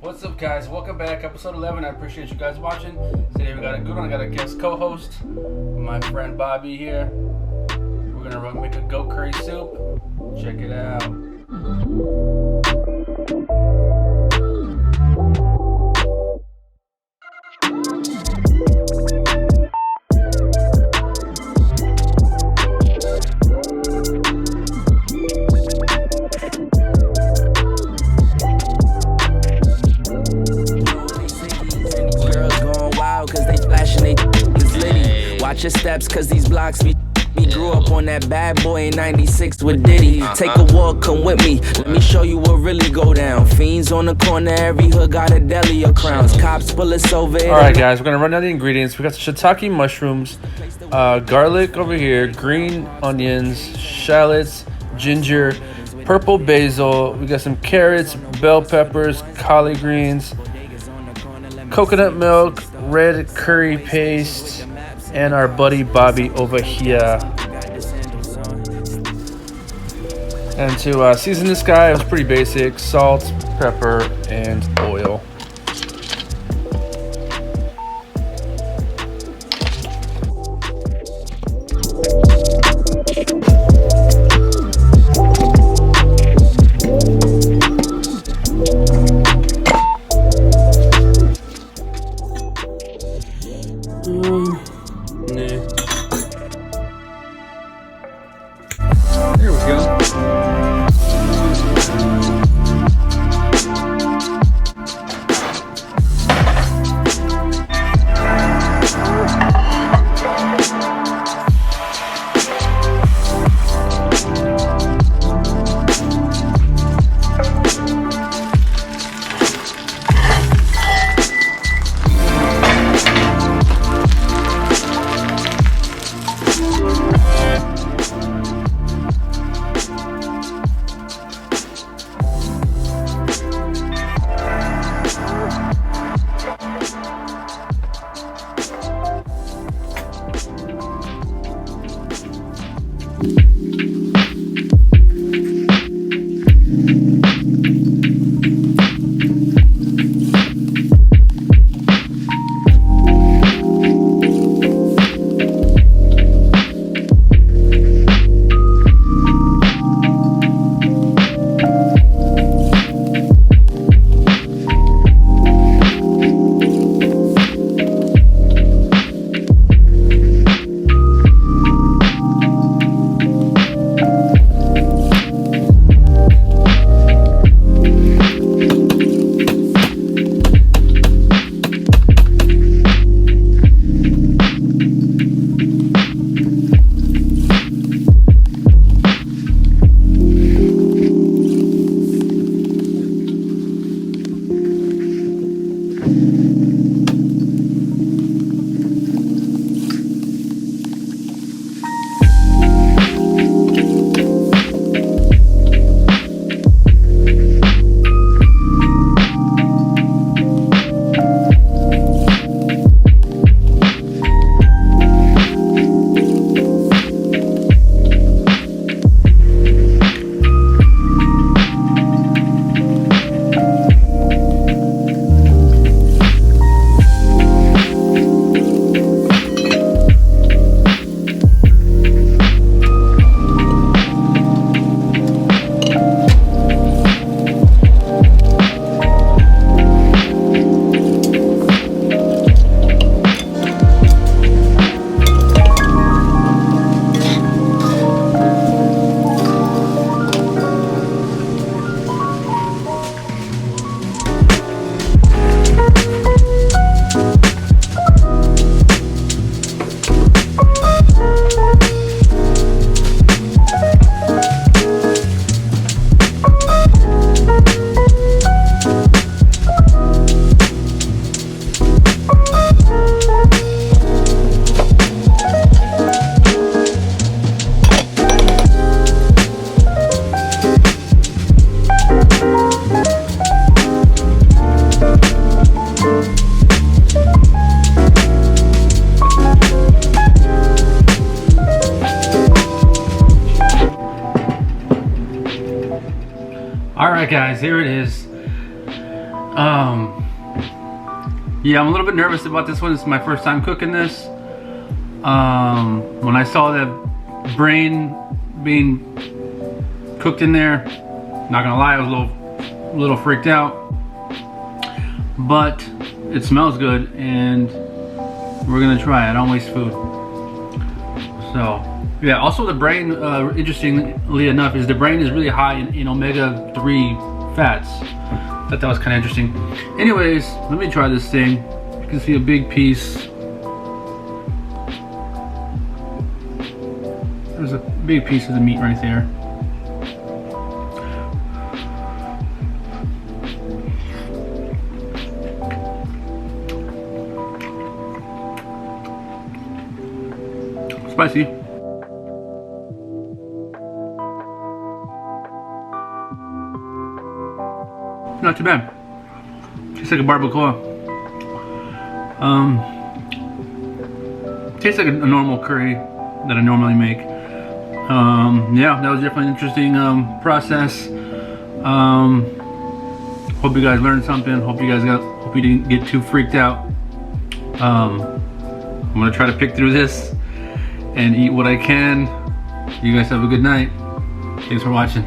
What's up, guys? Welcome back, episode 11. I appreciate you guys watching. Today we got a good one. I got a guest co-host, my friend Bobby here. We're gonna make a goat curry soup. Check it out. Watch your steps, cause these blocks be grew up on that bad boy in 96 with Diddy. Take a walk, come with me. Let me show you what really go down. Fiends on the corner, every hood got a deli or crowns. Cops pull us over. Alright, guys, we're gonna run down the ingredients. We got shiitake mushrooms, garlic over here, green onions, shallots, ginger, purple basil. We got some carrots, bell peppers, collard greens, coconut milk, red curry paste, and our buddy Bobby over here. And to season this guy, it was pretty basic: salt, pepper, and oil. There we go. Alright, guys, here it is. Yeah, I'm a little bit nervous about this one. It's my first time cooking this. When I saw that brain being cooked in there, not gonna lie, I was a little freaked out. But it smells good, and we're gonna try it. I don't waste food. So yeah. Also, the brain, interestingly enough, is the brain is really high in omega-3 fats. Thought that was kind of interesting. Anyways, let me try this thing. You can see a big piece. There's a big piece of the meat right there. Spicy. Not too bad. Tastes like a barbacoa. Tastes like a normal curry that I normally make. Yeah, that was definitely an interesting process. Hope you guys learned something. Hope you didn't get too freaked out. I'm gonna try to pick through this and eat what I can. You guys have a good night. Thanks for watching.